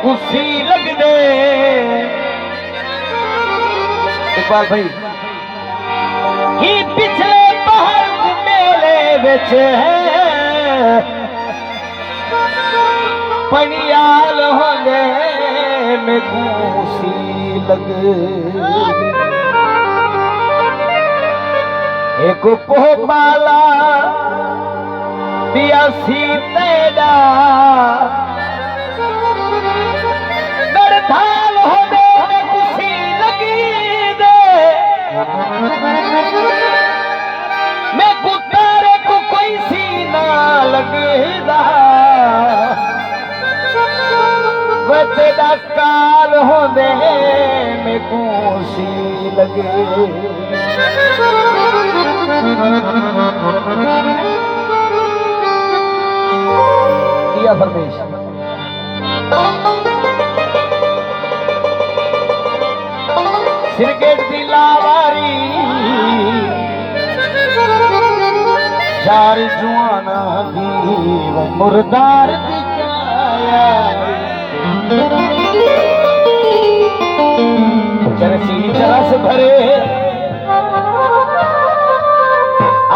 खुशी लग दे। इकबाल भाई ही पिछले बाहर मेले बिच पनियाल होंदे में खुशी लग। एक पोपाला पियासी तेरा नरधाल होने में खुशी लगी दे। मैं कुतारे को कोई सी ना लगेगा वह तेरा काल होने में खुशी लगे। किया फरमेश सिरगेट दी लावारी चार जुआना दी मुर्दार दी काया चरसी चरस भरे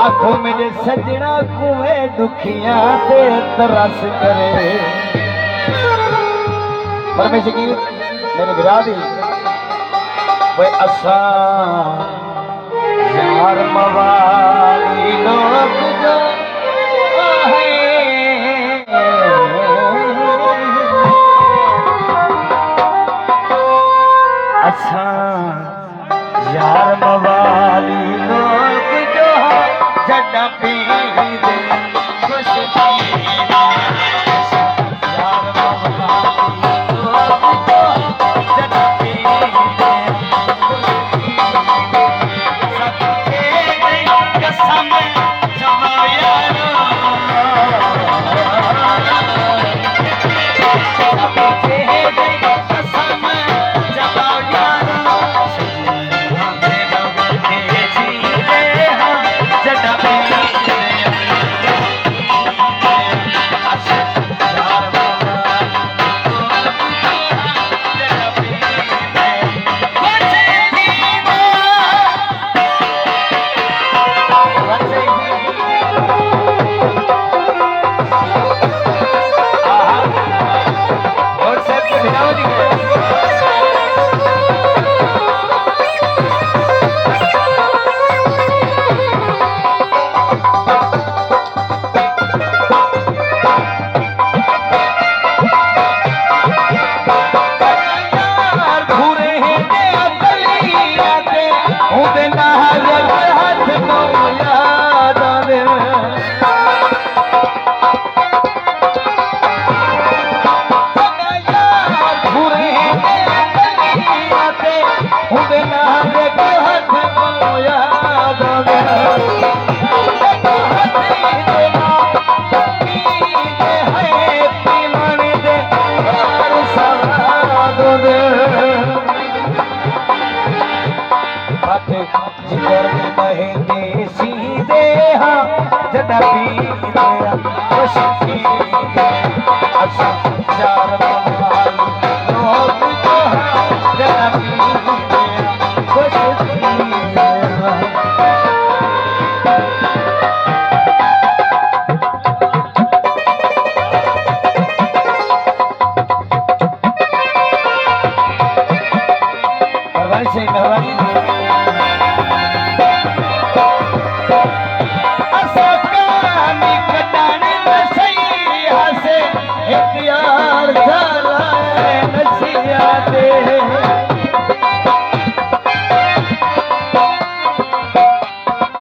आंखों में जे सजना कुएं दुखियां ते तरस करे। परमेश्वर की मेरे बिरादी वे असा यार मवाली लोग जो है असा यार मवाली लोग जो जड़ा पी दे खुश जड़ा पी दे खुश थी असा चार लोग जो जड़ा पी दे खुश थी। मेहरबानी यार जाला नसिया दे